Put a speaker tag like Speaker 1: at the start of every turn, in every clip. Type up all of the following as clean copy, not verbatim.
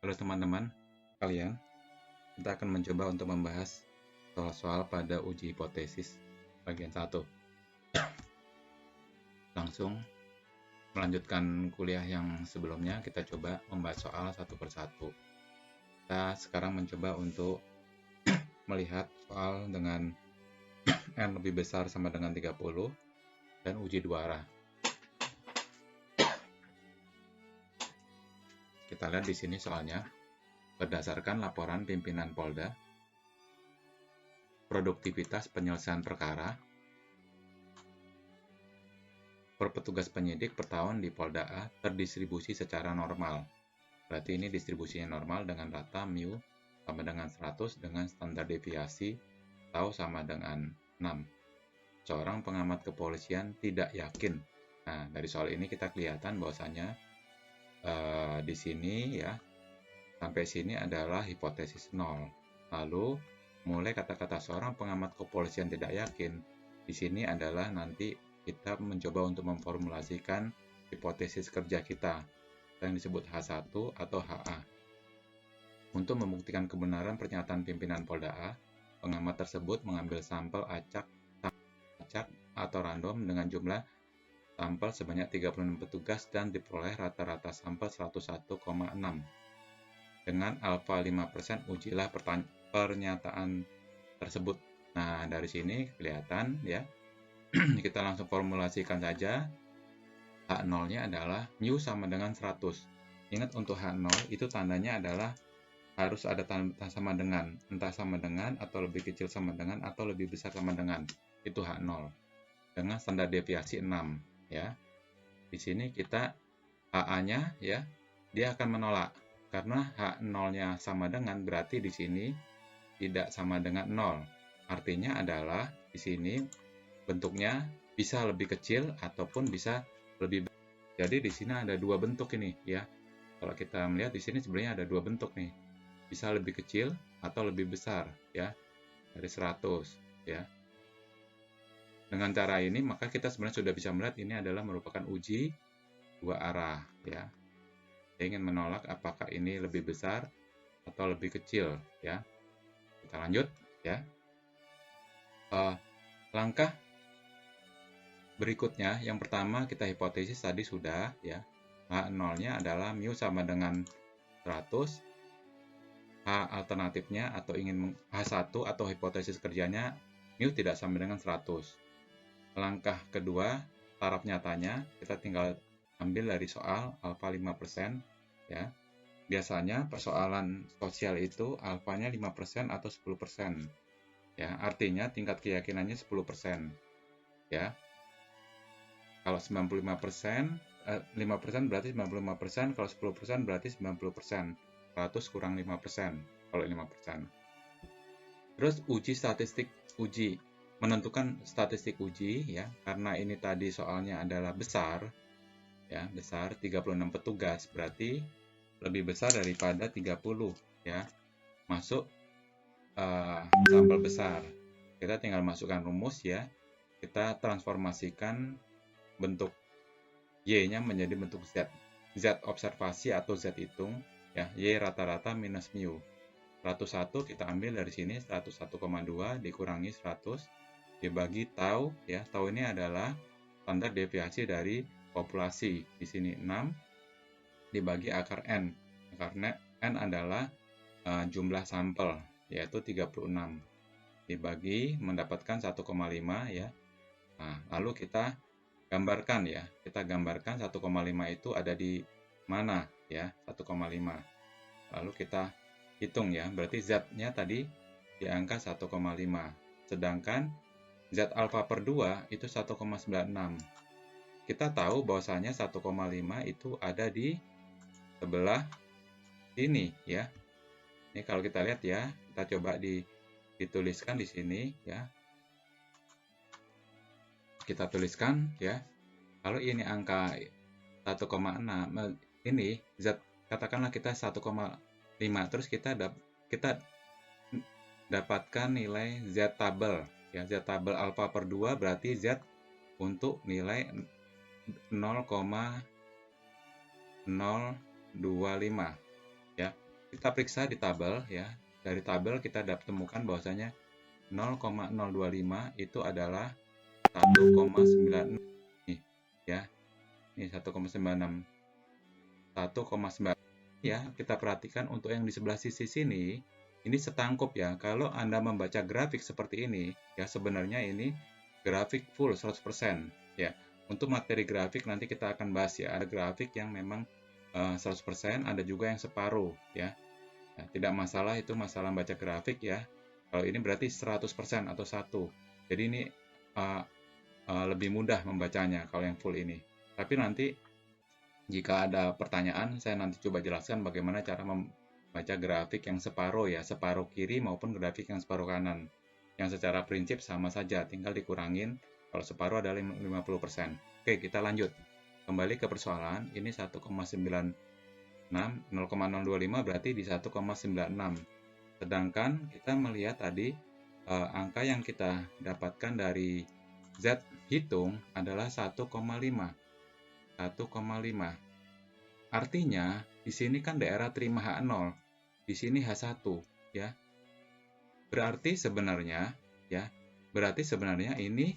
Speaker 1: Halo teman-teman kalian, kita akan mencoba untuk membahas soal-soal pada uji hipotesis bagian 1. Langsung melanjutkan kuliah yang sebelumnya, kita coba membahas soal satu persatu. Kita sekarang mencoba untuk melihat soal dengan N lebih besar sama dengan 30 dan uji dua arah. Kita lihat di sini soalnya. Berdasarkan laporan pimpinan Polda, produktivitas penyelesaian perkara per petugas penyidik per tahun di Polda A terdistribusi secara normal. Berarti ini distribusinya normal dengan rata mu sama dengan 100 dengan standar deviasi tau sama dengan 6. Seorang pengamat kepolisian tidak yakin. Nah, dari soal ini kita kelihatan bahwasanya di sini ya, sampai sini adalah hipotesis 0. Lalu mulai kata-kata seorang pengamat kepolisian tidak yakin, di sini adalah nanti kita mencoba untuk memformulasikan hipotesis kerja kita yang disebut H1 atau HA. Untuk membuktikan kebenaran pernyataan pimpinan Polda A, pengamat tersebut mengambil sampel acak atau random dengan jumlah sampel sebanyak 36 petugas dan diperoleh rata-rata sampel 101,6. Dengan alfa 5%, ujilah pernyataan tersebut. Nah, dari sini kelihatan ya. Kita langsung formulasikan saja. H0-nya adalah mu sama dengan 100. Ingat, untuk H0 itu tandanya adalah harus ada tanda sama dengan, entah sama dengan atau lebih kecil sama dengan atau lebih besar sama dengan. Itu H0 dengan standar deviasi 6 ya. Di sini kita HA-nya ya, dia akan menolak karena H0-nya sama dengan, berarti di sini tidak sama dengan 0. Artinya adalah di sini bentuknya bisa lebih kecil ataupun bisa lebih besar. Jadi di sini ada dua bentuk ini ya. Kalau kita melihat di sini sebenarnya ada dua bentuk nih. Bisa lebih kecil atau lebih besar ya. Dari 100 ya. Dengan cara ini maka kita sebenarnya sudah bisa melihat ini adalah merupakan uji dua arah ya. Saya ingin menolak apakah ini lebih besar atau lebih kecil ya. Kita lanjut ya. Langkah berikutnya, yang pertama kita hipotesis tadi sudah ya. H0-nya adalah mu sama dengan 100. H alternatifnya atau ingin H1 atau hipotesis kerjanya mu tidak sama dengan 100. Langkah kedua, taraf nyatanya kita tinggal ambil dari soal alfa 5% ya. Biasanya persoalan sosial itu alfanya 5% atau 10%. Ya, artinya tingkat keyakinannya 10%. Ya. Kalau 95%, 5% berarti 95%, kalau 10% berarti 90%. 100 kurang 5% kalau 5%. Terus uji menentukan statistik uji ya, karena ini tadi soalnya adalah besar ya, besar 36 petugas, berarti lebih besar daripada 30 ya. Masuk sampel besar. Kita tinggal masukkan rumus ya. Kita transformasikan bentuk Y-nya menjadi bentuk Z. Z observasi atau Z hitung ya, Y rata-rata minus mu. 101 kita ambil dari sini, 101,2 dikurangi 100 dibagi tau ya. Tau ini adalah standar deviasi dari populasi. Di sini 6 dibagi akar N. Akar N adalah jumlah sampel yaitu 36 dibagi mendapatkan 1,5 ya. Nah, lalu kita gambarkan ya. Kita gambarkan 1,5 itu ada di mana ya, 1,5. Lalu kita hitung ya. Berarti Z-nya tadi di angka 1,5. Sedangkan Z alfa per 2 itu 1,96. Kita tahu bahwasanya 1,5 itu ada di sebelah sini ya. Ini kalau kita lihat ya, kita coba dituliskan di sini ya. Kita tuliskan ya. Kalau ini angka 1,6, ini Z, katakanlah kita 1,5, terus kita dapatkan nilai Z tabel ya. Z tabel alfa per 2 berarti Z untuk nilai 0,025 ya. kita periksa di tabel ya. Dari tabel kita dapat temukan bahwasanya 0,025 itu adalah 1,96 nih ya. Ini 1,96. 1,9 ya, kita perhatikan untuk yang di sebelah sisi sini, ini setangkup ya. Kalau Anda membaca grafik seperti ini, ya sebenarnya ini grafik full 100% ya. Untuk materi grafik nanti kita akan bahas ya. Ada grafik yang memang 100%, ada juga yang separuh ya. Nah, tidak masalah, itu masalah baca grafik ya. Kalau ini berarti 100% atau 1. Jadi ini lebih mudah membacanya kalau yang full ini. Tapi nanti jika ada pertanyaan, saya nanti coba jelaskan bagaimana cara membaca grafik yang separuh ya, separuh kiri maupun grafik yang separuh kanan. Yang secara prinsip sama saja, tinggal dikurangin, kalau separuh adalah 50%. Oke, kita lanjut. Kembali ke persoalan, ini 1,96, 0,025 berarti di 1,96. Sedangkan kita melihat tadi, angka yang kita dapatkan dari Z hitung adalah 1,5. 1,5. Artinya, di sini kan daerah terima H0, di sini H1, ya. Berarti sebenarnya ini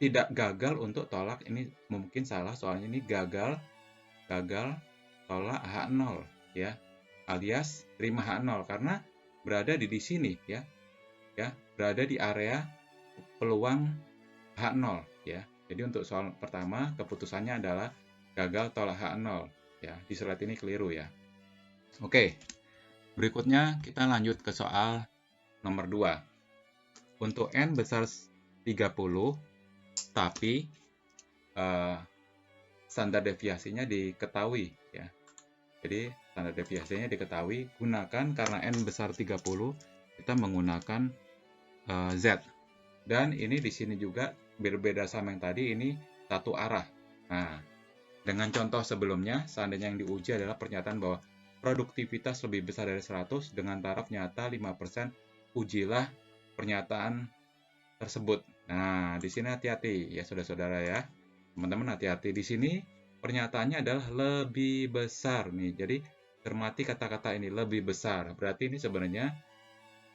Speaker 1: tidak gagal untuk tolak, ini mungkin salah soalnya ini gagal tolak H0 ya, alias terima H0 karena berada di sini ya, berada di area peluang H0 ya. Jadi untuk soal pertama keputusannya adalah gagal tolak H0 ya. Di slide ini keliru ya. Oke. Berikutnya kita lanjut ke soal nomor 2. Untuk N besar 30 tapi standar deviasinya diketahui ya. Jadi standar deviasinya diketahui, gunakan karena N besar 30 kita menggunakan Z. Dan ini di sini juga berbeda sama yang tadi, ini satu arah. Nah, dengan contoh sebelumnya, seandainya yang diuji adalah pernyataan bahwa produktivitas lebih besar dari 100 dengan taraf nyata 5%, ujilah pernyataan tersebut. Nah, di sini hati-hati ya saudara-saudara ya. Teman-teman hati-hati, di sini pernyataannya adalah lebih besar nih. Jadi cermati kata-kata ini, lebih besar. Berarti ini sebenarnya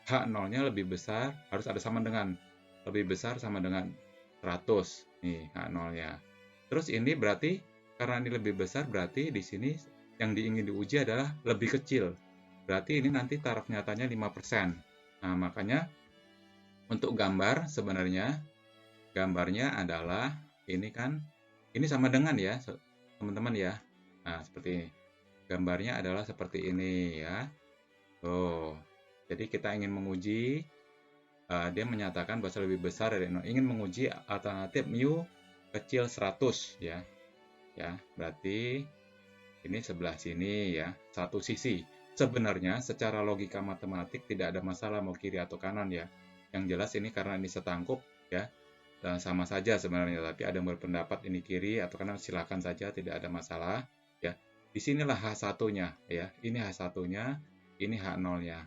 Speaker 1: H0-nya lebih besar, harus ada sama dengan lebih besar sama dengan 100 nih H0-nya. Terus ini berarti karena ini lebih besar, berarti di sini yang ingin diuji adalah lebih kecil. Berarti ini nanti taraf nyatanya 5%. Nah, makanya untuk gambar sebenarnya gambarnya adalah ini kan, ini sama dengan ya teman-teman ya. Nah, seperti ini. Gambarnya adalah seperti ini ya. Oh, jadi kita ingin menguji, dia menyatakan bahwa lebih besar dari 0. Ingin menguji alternatif mu kecil 100 ya. Ya, berarti ini sebelah sini ya, satu sisi. Sebenarnya secara logika matematik tidak ada masalah mau kiri atau kanan ya. Yang jelas ini karena ini setangkup ya, dan sama saja sebenarnya. Tapi ada yang berpendapat ini kiri atau kanan, silakan saja, tidak ada masalah ya. Disinilah H1-nya ya. Ini H1-nya, ini H0-nya.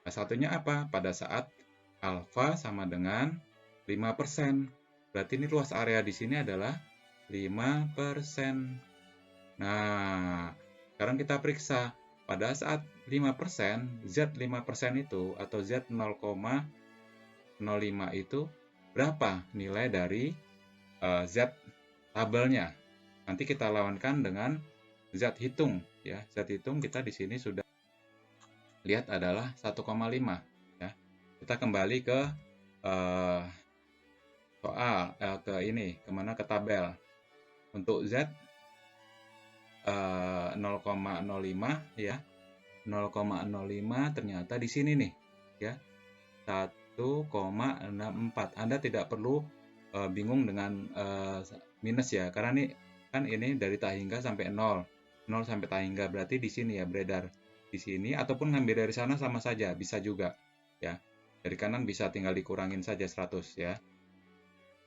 Speaker 1: H1-nya apa? Pada saat alfa sama dengan 5%. Berarti ini luas area di sini adalah 5%. Nah, sekarang kita periksa. Pada saat 5%, Z 5% itu atau Z 0,05 itu berapa nilai dari Z tabelnya? Nanti kita lawankan dengan Z hitung ya. Z hitung kita di sini sudah lihat adalah 1,5 ya. Kita kembali ke soal ke ini, kemana, ke tabel. Untuk Z 0,05 ya. 0,05 ternyata di sini nih ya. 1,64. Anda tidak perlu bingung dengan minus ya, karena ini kan ini dari tak hingga sampai 0 sampai tak hingga, berarti di sini ya, beredar di sini, ataupun ngambil dari sana sama saja, bisa juga ya. Dari kanan bisa tinggal dikurangin saja 100 ya.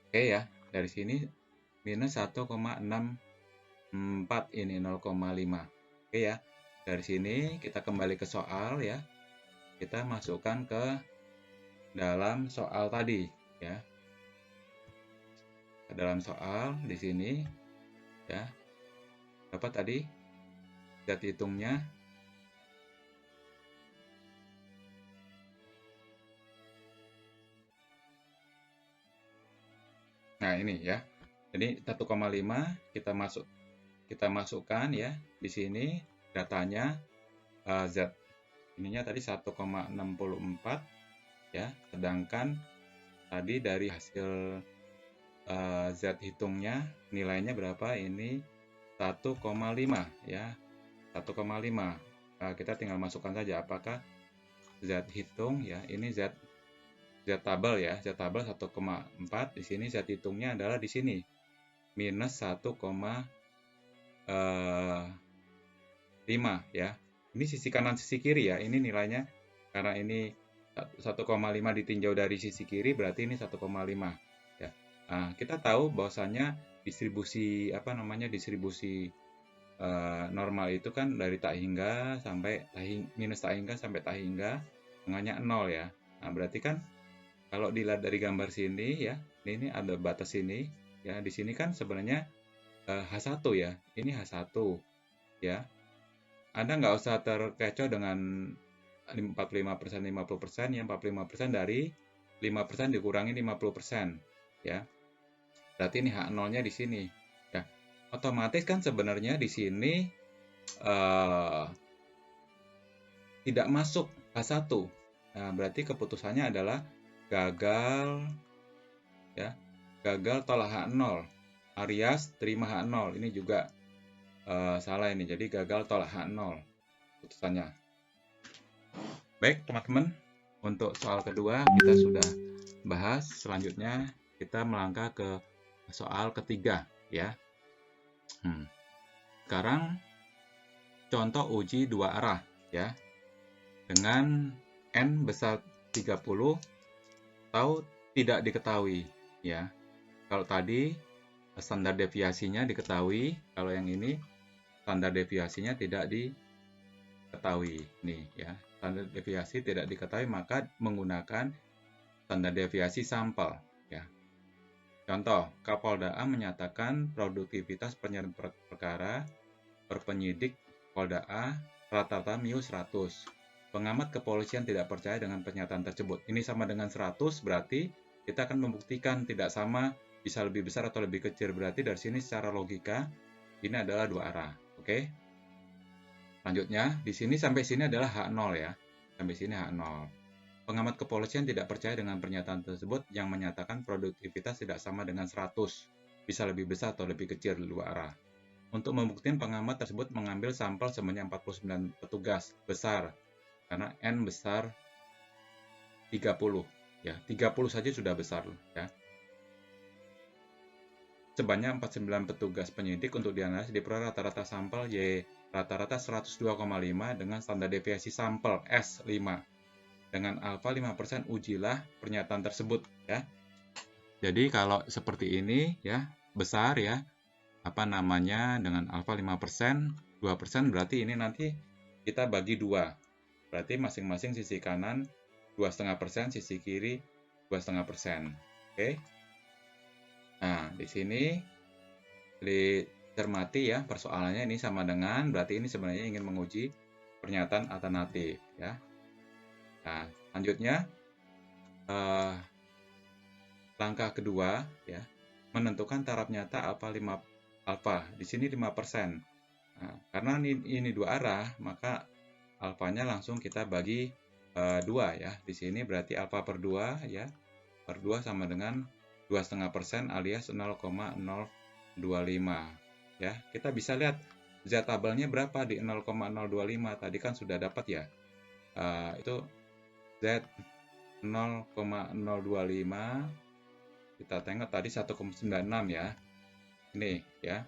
Speaker 1: Oke ya, dari sini minus 1,64, ini 0,5. Oke ya. Dari sini kita kembali ke soal ya. Kita masukkan ke dalam soal tadi ya. Ke dalam soal di sini ya. Dapat tadi Z hitungnya Nah, ini ya. Jadi 1,5 kita masukkan ya di sini datanya Z. Ininya tadi 1,64 ya. Sedangkan tadi dari hasil Z hitungnya nilainya berapa? Ini 1,5 ya. 1,5. Kita tinggal masukkan saja apakah Z hitung ya. Ini Z tabel ya. Z tabel 1,4. Di sini Z hitungnya adalah di sini minus 1,5 ya. Ini sisi kanan sisi kiri ya. Ini nilainya karena ini 1,5 ditinjau dari sisi kiri berarti ini 1,5 ya. Nah, kita tahu bahwasanya distribusi normal itu kan dari tak hingga sampai minus tak hingga sampai tak hingga tengahnya 0 ya. Nah, berarti kan kalau dilihat dari gambar sini ya, ini ada batas ini ya. Di sini kan sebenarnya H1 ya. Ini H1 ya. Anda nggak usah terkecoh dengan 45%, 50% ya. 45% dari 5% dikurangi 50% ya. Berarti ini H0-nya di sini ya. Otomatis kan sebenarnya di sini tidak masuk H1. Nah, berarti keputusannya adalah gagal ya. Gagal tolak H0 alias terima H0. Ini juga salah ini. Jadi gagal tolak H0 keputusannya. Baik, teman-teman. Untuk soal kedua kita sudah bahas. Selanjutnya kita melangkah ke soal ketiga ya. Sekarang contoh uji dua arah ya. Dengan N besar 30 atau tidak diketahui ya. Kalau tadi standar deviasinya diketahui, kalau yang ini standar deviasinya tidak diketahui. Nih ya, standar deviasi tidak diketahui maka menggunakan standar deviasi sampel ya. Contoh, Kapolda A menyatakan produktivitas penyelesaian perkara per penyidik Polda A rata-rata MIU 100. Pengamat kepolisian tidak percaya dengan pernyataan tersebut. Ini sama dengan 100, berarti kita akan membuktikan tidak sama, bisa lebih besar atau lebih kecil. Berarti dari sini secara logika, ini adalah dua arah. Oke? Selanjutnya, di sini sampai sini adalah H0 ya. Sampai sini H0. Pengamat kepolisian tidak percaya dengan pernyataan tersebut yang menyatakan produktivitas tidak sama dengan 100. Bisa lebih besar atau lebih kecil dua arah. Untuk membuktikan pengamat tersebut mengambil sampel sebanyak 49 petugas besar karena N besar 30 ya. 30 saja sudah besar ya. Sebanyak 49 petugas penyidik untuk dianalisis diperoleh rata-rata sampel Y rata-rata 102,5 dengan standar deviasi sampel S5. Dengan alfa 5% ujilah pernyataan tersebut ya. Jadi kalau seperti ini ya, besar ya. Dengan alfa 5%, 2% berarti ini nanti kita bagi 2. Berarti masing-masing sisi kanan 2,5%, sisi kiri 2,5%. Oke. Nah, di sini dicermati ya persoalannya ini sama dengan berarti ini sebenarnya ingin menguji pernyataan alternatif ya. Nah, selanjutnya langkah kedua ya, menentukan taraf nyata alfa. Di sini 5%. Nah, karena ini dua arah, maka alfanya langsung kita bagi 2 ya. Di sini berarti alfa per 2 ya. Per 2 sama dengan 2,5% alias 0,025 ya. Kita bisa lihat Z tabelnya berapa di 0,025 tadi kan sudah dapat ya. Itu Z 0,025 kita tengok tadi 1,96 ya. Ini ya.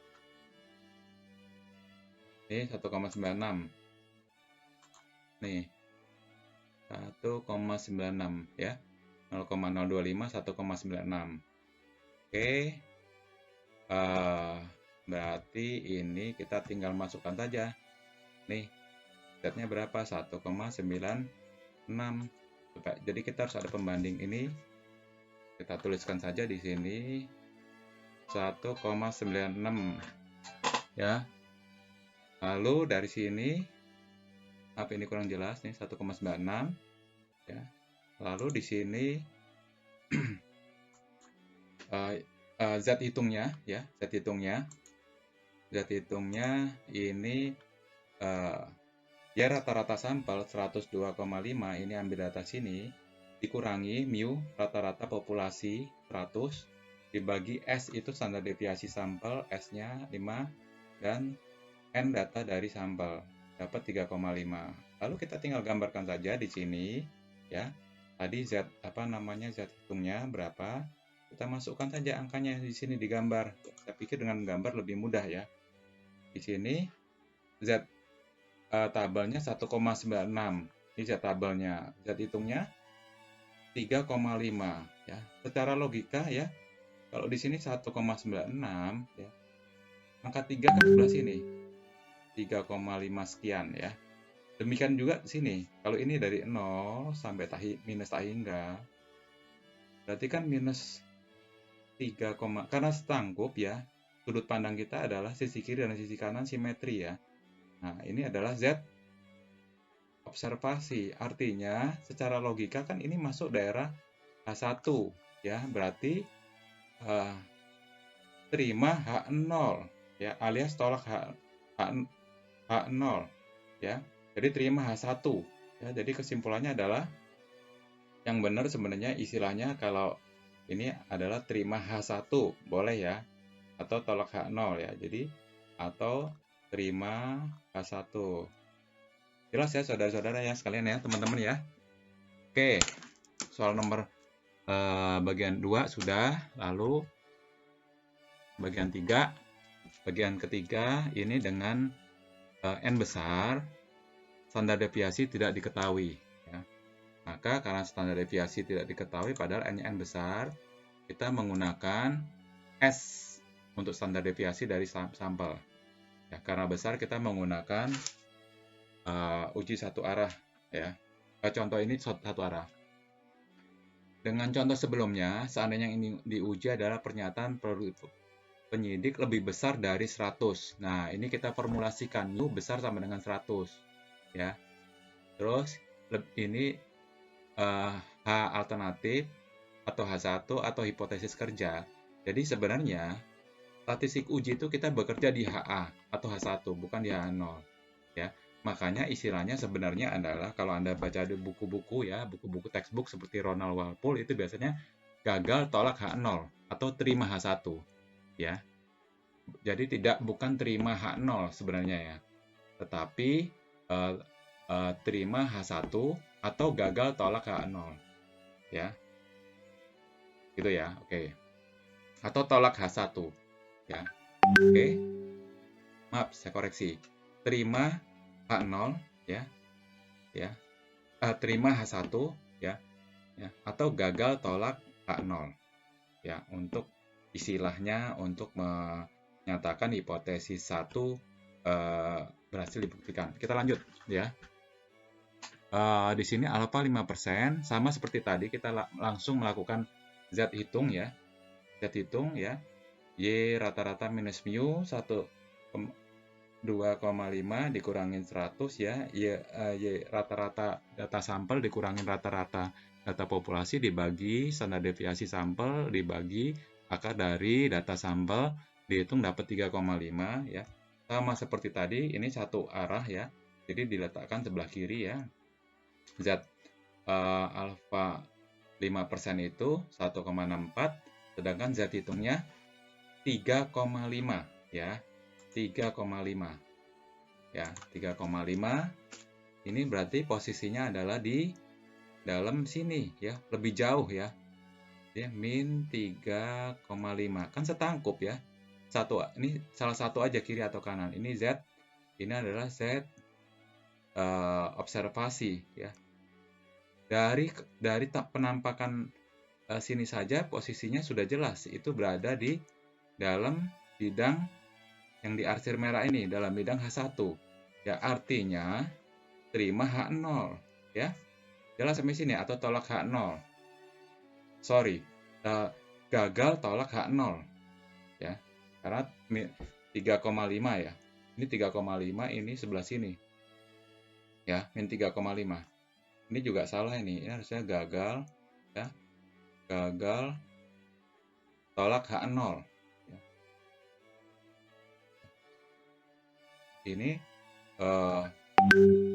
Speaker 1: Ini 1,96. Nih. 1,96 ya. 0,025 1,96. Oke. Berarti ini kita tinggal masukkan saja. Nih. Z-nya berapa? 1,96. Jadi kita harus ada pembanding ini. Kita tuliskan saja di sini 1,96 ya. Lalu dari sini apa ini kurang jelas nih 1,96 ya. Lalu di sini Z hitungnya ya, Z hitungnya ini ya rata-rata sampel 102,5, ini ambil data sini, dikurangi mu rata-rata populasi 100, dibagi S itu standar deviasi sampel, S-nya 5, dan N data dari sampel, dapat 3,5. Lalu kita tinggal gambarkan saja di sini ya. Tadi Z hitungnya berapa? Kita masukkan saja angkanya di sini digambar. Saya pikir dengan gambar lebih mudah ya. Di sini Z tabelnya 1,96. Ini Z tabelnya. Z hitungnya 3,5 ya. Secara logika ya, kalau di sini 1,96 ya. Angka 3 kan sebelah sini. 3,5 sekian ya. Demikian juga di sini. Kalau ini dari 0 sampai minus tak hingga, berarti kan minus 3, karena setangkup ya, sudut pandang kita adalah sisi kiri dan sisi kanan simetri ya. Nah, ini adalah Z observasi. Artinya, secara logika kan ini masuk daerah H1 ya, berarti terima H0 ya, alias tolak H0 ya. Jadi terima H1 ya. Jadi kesimpulannya adalah yang benar sebenarnya istilahnya kalau ini adalah terima H1 boleh ya, atau tolak H0 ya. Jadi atau terima H1. Jelas ya saudara-saudara ya sekalian ya teman-teman ya. Oke, soal nomor bagian 2 sudah, lalu bagian 3. Bagian ketiga ini dengan N besar, standar deviasi tidak diketahui ya. Maka karena standar deviasi tidak diketahui padahal N besar, kita menggunakan S untuk standar deviasi dari sampel ya. Karena besar kita menggunakan uji satu arah ya. Contoh ini satu arah. Dengan contoh sebelumnya, seandainya yang ini diuji adalah pernyataan penyidik lebih besar dari 100. Nah, ini kita formulasikan mu besar sama dengan 100 ya. Terus ini H alternatif atau H1 atau hipotesis kerja. Jadi sebenarnya statistik uji itu kita bekerja di HA atau H1 bukan di H0 ya. Makanya istilahnya sebenarnya adalah kalau Anda baca di buku-buku ya, buku-buku textbook seperti Ronald Walpole itu biasanya gagal tolak H0 atau terima H1 ya. Jadi bukan terima H0 sebenarnya ya. Tetapi terima H1 atau gagal tolak H0 ya. Gitu ya. Oke. Atau tolak H1 ya. Oke. Maaf, saya koreksi. Terima H0 ya. Ya. Terima H1 ya. Ya, atau gagal tolak H0 ya, untuk istilahnya untuk menyatakan hipotesis 1 berhasil dibuktikan. Kita lanjut ya. Di sini alfa 5% sama seperti tadi, kita langsung melakukan Z hitung ya. Z hitung ya. Y rata-rata minus mu 2,5 dikurangin 100 ya. Y rata-rata data sampel dikurangin rata-rata data populasi dibagi standar deviasi sampel dibagi akar dari data sampel, dihitung dapat 3,5 ya. Sama seperti tadi, ini satu arah ya. Jadi diletakkan sebelah kiri ya. Z alfa 5% itu 1,64, sedangkan Z hitungnya 3,5 ya. 3,5 ya, 3,5. Ini berarti posisinya adalah di dalam sini ya, lebih jauh ya. Ya, min 3,5. Kan setangkup ya. Ini salah satu aja kiri atau kanan. Ini Z, ini adalah Z observasi ya. Dari penampakan sini saja posisinya sudah jelas, itu berada di dalam bidang yang diarsir merah ini, dalam bidang H1 ya. Artinya terima H0 ya. Jelas sampai sini atau tolak H0. Sorry, gagal tolak H0 ya. Karena 3,5 ya. Ini 3,5, ini sebelah sini ya, min 3,5. Ini juga salah ini harusnya gagal ya. Gagal tolak H0. Ya.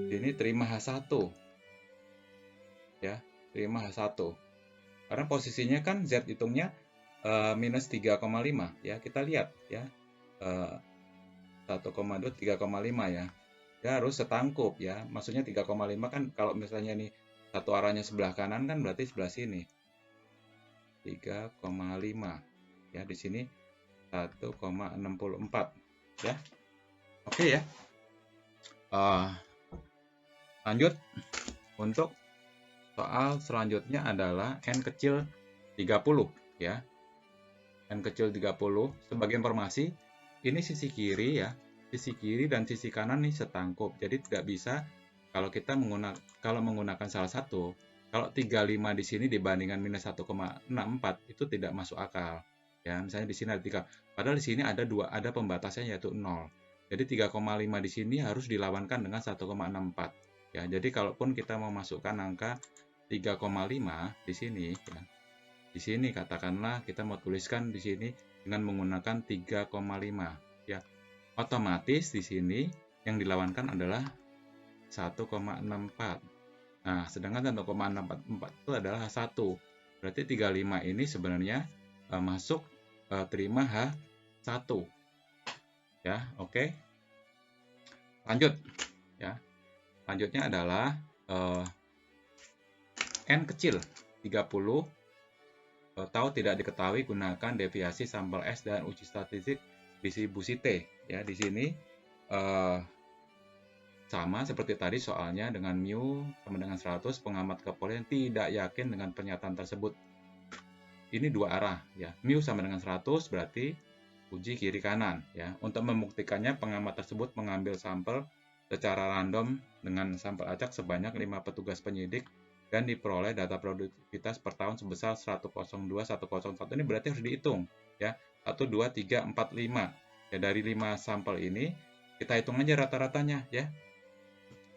Speaker 1: Ini terima H1 ya, terima H1 karena posisinya kan Z hitungnya minus 3,5 ya, kita lihat ya, 1,2 3,5 ya, dia harus setangkup ya, maksudnya 3,5 kan kalau misalnya nih satu arahnya sebelah kanan kan berarti sebelah sini 3,5 ya, di sini 1,64 ya. Oke ya. Lanjut untuk soal selanjutnya adalah N kecil 30 ya. N kecil 30 sebagai informasi, ini sisi kiri ya. Sisi kiri dan sisi kanan nih setangkup. Jadi tidak bisa kalau kita menggunakan salah satu. Kalau 35 di sini dibandingkan minus 1,64 itu tidak masuk akal. Ya, misalnya di sini ada 3. Padahal di sini ada pembatasnya yaitu 0. Jadi 3,5 di sini harus dilawankan dengan 1,64. Ya, jadi kalaupun kita mau masukkan angka 3,5 di sini ya. Di sini katakanlah kita mau tuliskan di sini dengan menggunakan 3,5 ya. Otomatis di sini yang dilawankan adalah 1,64. Nah, sedangkan 1,64 itu adalah H1. Berarti 35 ini sebenarnya masuk terima H1. Ya, oke. Lanjut ya. Lanjutnya adalah N kecil 30 tahu tidak diketahui, gunakan deviasi sampel S dan uji statistik distribusi T. Ya, di sini sama seperti tadi soalnya dengan mu sama dengan 100, pengamat kepolisian tidak yakin dengan pernyataan tersebut. Ini dua arah ya. Mu sama dengan 100 berarti uji kiri kanan ya. Untuk membuktikannya pengamat tersebut mengambil sampel secara random dengan sampel acak sebanyak 5 petugas penyidik dan diperoleh data produktivitas per tahun sebesar 102, 101. Ini berarti harus dihitung ya. 1, 2, 3, 4, 5. Ya, dari 5 sampel ini kita hitung aja rata-ratanya ya.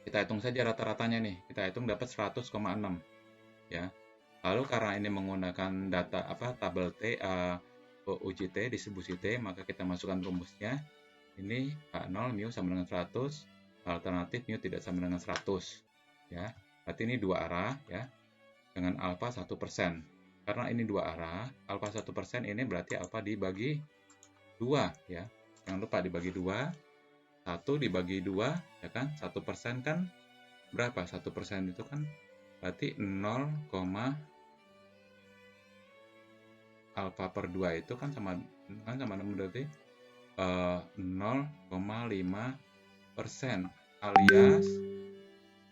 Speaker 1: Kita hitung saja rata-ratanya nih. Kita hitung dapat 100,6 ya. Lalu karena ini menggunakan data tabel T, uji T, distribusi T, maka kita masukkan rumusnya. Ini H0 mu sama dengan 100, alternatif mu tidak sama dengan 100 ya. Berarti ini dua arah ya, dengan alfa 1%. Karena ini dua arah, alfa 1% ini berarti alfa dibagi 2 ya. Jangan lupa dibagi 2, 1 dibagi 2 ya kan, 1% kan berapa? 1% itu kan berarti 0, alfa per 2 itu kan sama berarti 0,5% alias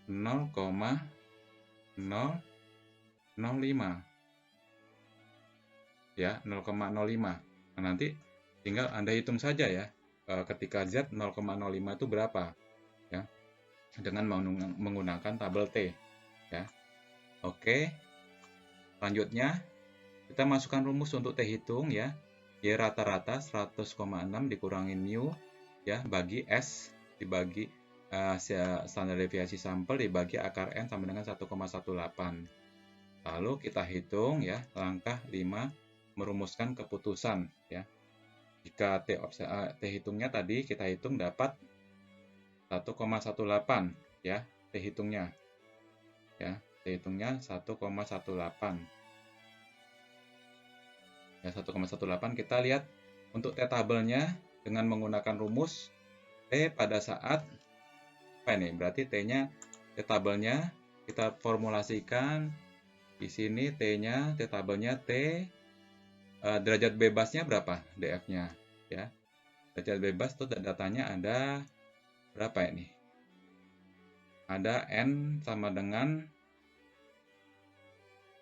Speaker 1: 0,005 ya, 0,05. Nah, nanti tinggal Anda hitung saja ya, ketika Z 0,05 itu berapa ya, dengan menggunakan tabel T ya. Oke, selanjutnya kita masukkan rumus untuk T hitung ya. Y rata-rata 100,6 dikurangin mu ya, bagi S dibagi standar deviasi sampel dibagi akar N sama dengan 1,18. Lalu kita hitung ya, langkah 5 merumuskan keputusan ya. Jika T hitungnya tadi kita hitung dapat 1,18 ya, T hitungnya ya, T hitungnya 1,18 ya, 1,18. Kita lihat untuk T tabelnya dengan menggunakan rumus T pada saat apa ini, berarti T-nya, T tabelnya kita formulasikan di sini. T-nya, T tabelnya T, derajat bebasnya berapa? DF-nya ya. Derajat bebas itu datanya ada berapa ini? Ada N sama dengan,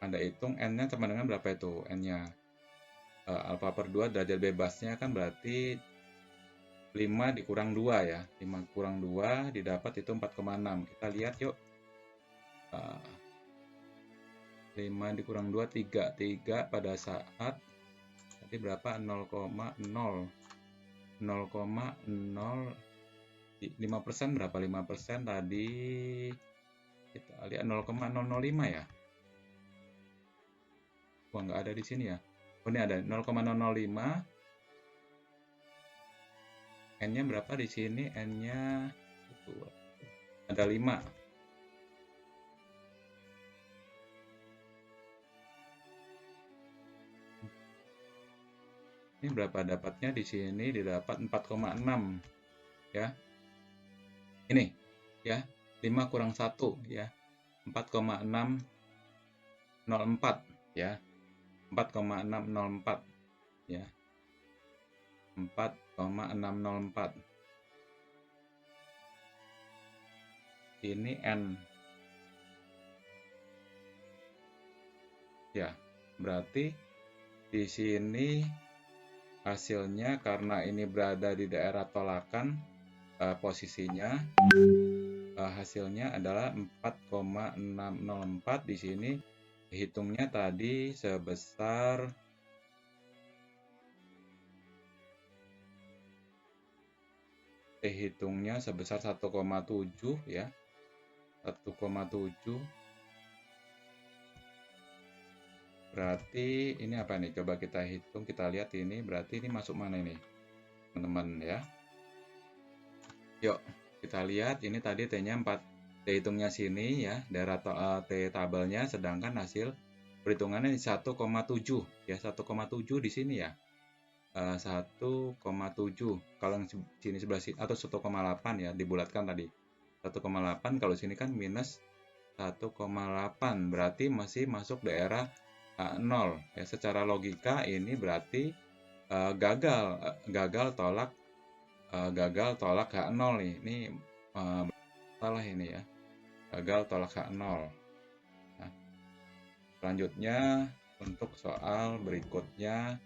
Speaker 1: Anda hitung N-nya sama dengan berapa itu? N-nya alfa per 2 derajat bebasnya kan berarti 5 dikurang 2 ya. 5 kurang 2 didapat itu 4,6. Kita lihat yuk. 5 dikurang 2, 3. 3 pada saat tadi berapa? 0,0. 5% berapa? 5% tadi kita lihat 0,005 ya. Wah, nggak ada di sini ya. Oh, ini ada 0,005. N-nya berapa di sini? N-nya ada 5. Ini berapa dapatnya di sini? Didapat 4,6 ya. Ini ya, 5 kurang 1 ya. 4,604 ya. 4,604 ya. 4,604. Ini N. Ya, berarti di sini hasilnya karena ini berada di daerah tolakan, posisinya hasilnya adalah 4,604. Di sini hitungnya tadi sebesar 1,7 ya. 1,7. Berarti ini apa nih? Coba kita hitung, kita lihat ini berarti ini masuk mana ini, teman-teman ya. Yuk, kita lihat ini tadi T-nya 4. T hitungnya sini ya, daerah T tabelnya, sedangkan hasil perhitungannya 1,7 ya, 1,7 di sini ya. 1,7 kalau yang sini sebelah sini, atau 1,8 ya, dibulatkan tadi 1,8. Kalau sini kan minus 1,8, berarti masih masuk daerah 0 ya. Secara logika ini berarti gagal tolak H0 nih. Ini salah ini ya, gagal tolak H0. Nah, selanjutnya untuk soal berikutnya,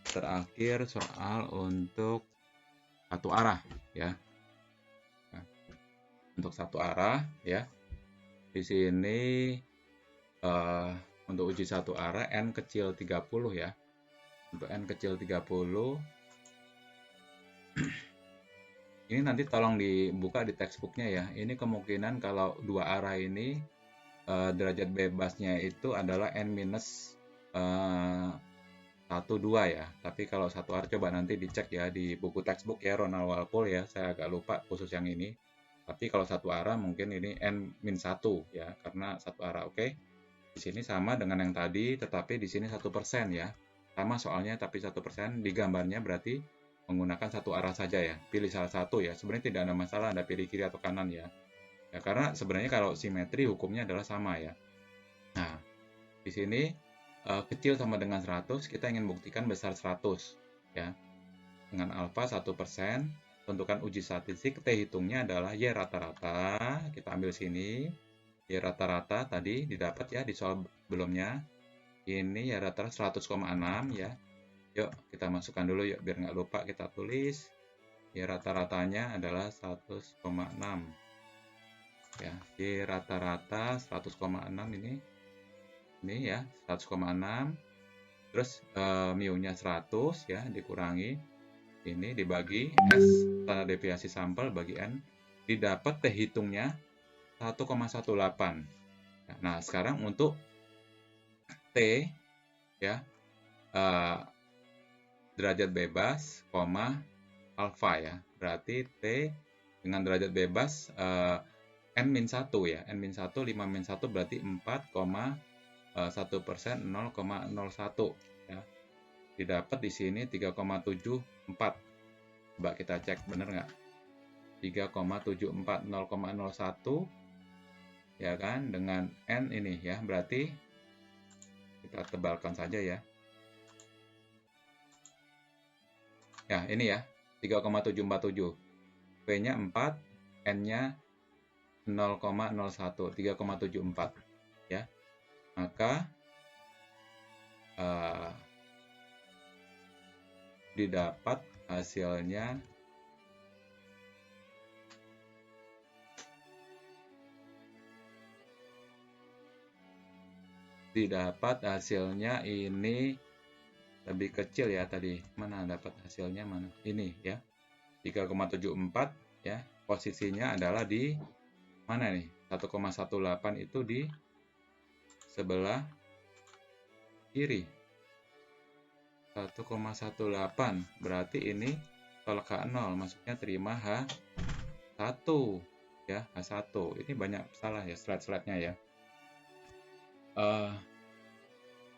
Speaker 1: terakhir soal untuk satu arah ya. Nah, untuk satu arah ya, di sini untuk uji satu arah N kecil 30 ya. Untuk N kecil 30 ini nanti tolong dibuka di textbooknya ya. Ini kemungkinan kalau dua arah ini derajat bebasnya itu adalah N minus 1, 2 ya. Tapi kalau satu arah coba nanti dicek ya di buku textbook ya, Ronald Walpole ya. Saya agak lupa khusus yang ini. Tapi kalau satu arah mungkin ini N-1 ya, karena satu arah. Oke. Di sini sama dengan yang tadi, tetapi di sini 1% ya. Sama soalnya, tapi 1%. Di gambarnya berarti menggunakan satu arah saja ya. Pilih salah satu ya. Sebenarnya tidak ada masalah Anda pilih kiri atau kanan ya. Ya, karena sebenarnya kalau simetri hukumnya adalah sama ya. Nah, di sini kecil sama dengan 100, kita ingin buktikan besar 100 ya. Dengan alfa 1%, tentukan uji statistik. T hitungnya adalah Y rata-rata, kita ambil sini. Y rata-rata tadi didapat ya di soal sebelumnya. Ini ya rata-rata 100,6 ya. Yuk kita masukkan dulu yuk, biar nggak lupa kita tulis. Y rata-ratanya adalah 100,6 ya. Y rata-rata 100,6 ini ya, 100,6. Terus mu-nya 100 ya, dikurangi ini dibagi S standar deviasi sampel bagi N, didapat T hitungnya 1,18. Nah, sekarang untuk T ya, derajat bebas, alfa ya. Berarti T dengan derajat bebas N-1 ya. N-1, 5-1 berarti 4,1%, 0,01 ya. Didapat di sini 3,74. Coba kita cek benar nggak? 3,74, 0,01 ya kan, dengan N ini ya. Berarti kita tebalkan saja ya. Ya, ini ya, 3,747. P-nya 4, N-nya 0,01, 3,74 ya. Maka didapat hasilnya ini lebih kecil ya tadi. Mana dapat hasilnya mana? Ini ya. 3,74 ya. Posisinya adalah di mana nih? 1,18 itu di sebelah kiri. 1,18. Berarti ini tolak H0, maksudnya terima H1 ya, H1. Ini banyak salah ya slide-slide-nya ya.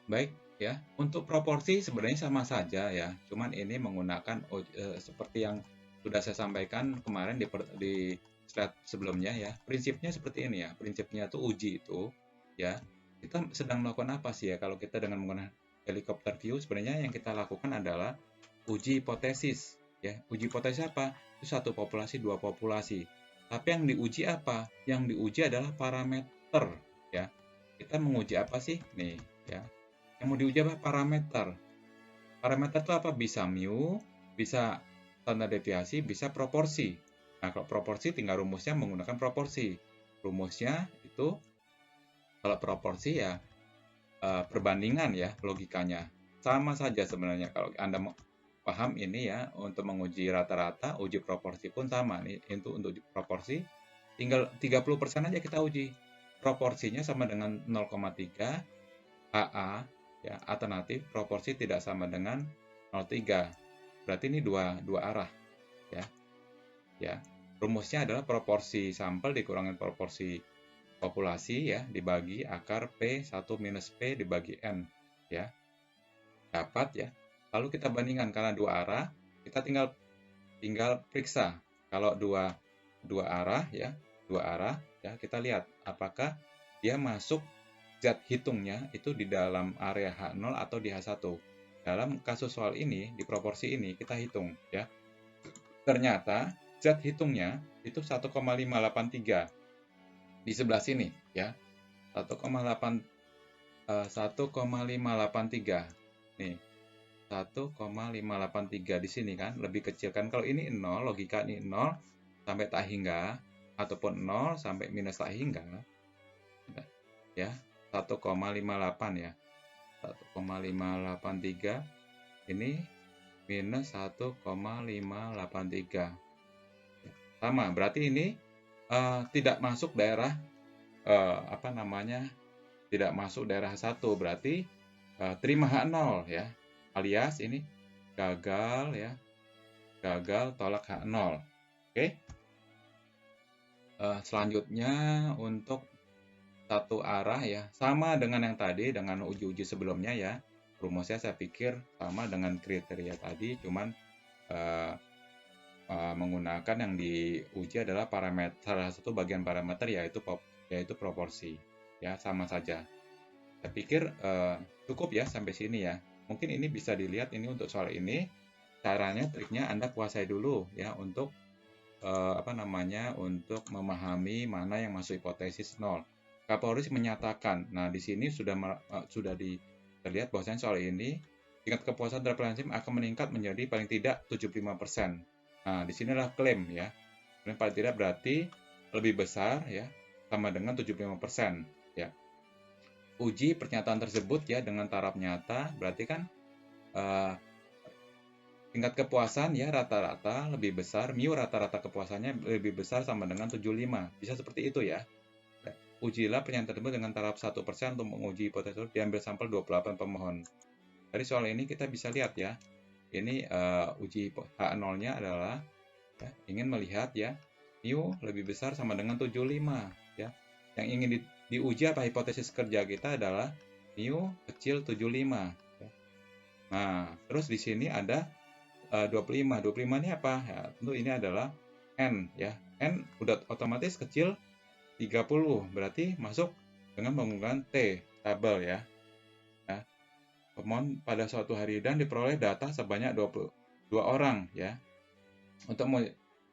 Speaker 1: Baik ya, untuk proporsi sebenarnya sama saja ya, cuman ini menggunakan seperti yang sudah saya sampaikan kemarin di slide sebelumnya ya. Prinsipnya seperti ini ya, prinsipnya tuh uji itu ya, kita sedang melakukan apa sih ya kalau kita dengan menggunakan helikopter view. Sebenarnya yang kita lakukan adalah uji hipotesis ya. Uji hipotesis apa? Itu satu populasi, dua populasi. Tapi yang diuji apa? Yang diuji adalah parameter ya. Kita menguji apa sih? Nih ya. Yang mau diuji apa? Parameter. Parameter itu apa? Bisa mu, bisa standar deviasi, bisa proporsi. Nah, kalau proporsi tinggal rumusnya menggunakan proporsi. Rumusnya itu kalau proporsi ya perbandingan ya logikanya. Sama saja sebenarnya kalau Anda paham ini ya, untuk menguji rata-rata, uji proporsi pun sama nih. Untuk proporsi tinggal 30% aja kita uji. Proporsinya sama dengan 0,3 AA ya, alternatif proporsi tidak sama dengan 0,3. Berarti ini dua arah ya. Ya. Rumusnya adalah proporsi sampel dikurangi proporsi populasi ya, dibagi akar P1 minus P dibagi N ya. Dapat ya. Lalu kita bandingkan karena dua arah, kita tinggal periksa. Kalau dua arah ya, kita lihat apakah dia masuk zat hitungnya itu di dalam area H0 atau di H1. Dalam kasus soal ini, di proporsi ini kita hitung ya. Ternyata zat hitungnya itu 1,583 di sebelah sini ya. 1,583 nih. 1,583 di sini kan lebih kecil kan. Kalau ini 0, logika ini 0 sampai tak hingga ataupun 0 sampai minus tak hingga ya, 1,58 ya. 1,583 ini minus 1,583 sama, berarti ini tidak masuk daerah tidak masuk daerah 1, berarti terima H0 ya, alias ini gagal ya, gagal tolak H0. Oke. Selanjutnya untuk satu arah ya, sama dengan yang tadi, dengan uji-uji sebelumnya ya. Rumusnya saya pikir sama dengan kriteria tadi, cuman menggunakan yang diuji adalah parameter, salah satu bagian parameter yaitu proporsi ya, sama saja. Saya pikir cukup ya sampai sini ya. Mungkin ini bisa dilihat ini untuk soal ini, caranya, triknya Anda kuasai dulu ya untuk untuk memahami mana yang masuk hipotesis 0. Kapolri menyatakan, nah di sini sudah terlihat bahwasanya soal ini tingkat kepuasan terhadap enzim akan meningkat menjadi paling tidak 75%. Nah, di sinilah klaim ya. Dan paling tidak berarti lebih besar ya, sama dengan 75% ya. Uji pernyataan tersebut ya dengan taraf nyata, berarti kan tingkat kepuasan ya rata-rata lebih besar, mu rata-rata kepuasannya lebih besar sama dengan 75. Bisa seperti itu ya. Ujilah pernyataan tersebut dengan taraf 1% untuk menguji hipotesis diambil sampel 28 pemohon. Dari soal ini kita bisa lihat ya. Ini uji H0-nya adalah ya, ingin melihat ya mu lebih besar sama dengan 75 ya. Yang ingin diuji apa hipotesis kerja kita adalah mu kecil 75 ya. Nah, terus di sini ada 25. 25 ini apa? Ya, tentu ini adalah N ya. N udah otomatis kecil 30, berarti masuk dengan menggunakan T tabel ya. Pemohon pada suatu hari dan diperoleh data sebanyak 22 orang ya. Untuk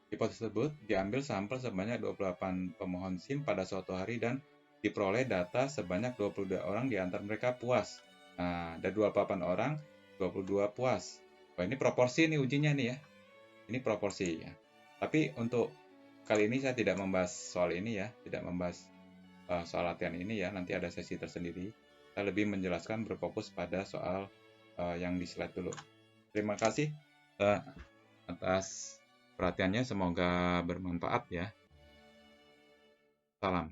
Speaker 1: hipotesis tersebut diambil sampel sebanyak 28 pemohon SIM pada suatu hari dan diperoleh data sebanyak 22 orang di antara mereka puas. Nah, ada 28 orang, 22 puas. Wah, ini proporsi nih ujinya nih ya. Ini proporsi ya. Tapi untuk kali ini saya tidak membahas soal ini ya, tidak membahas soal latihan ini ya. Nanti ada sesi tersendiri. Saya lebih menjelaskan berfokus pada soal yang di slide dulu. Terima kasih atas perhatiannya, semoga bermanfaat ya. Salam.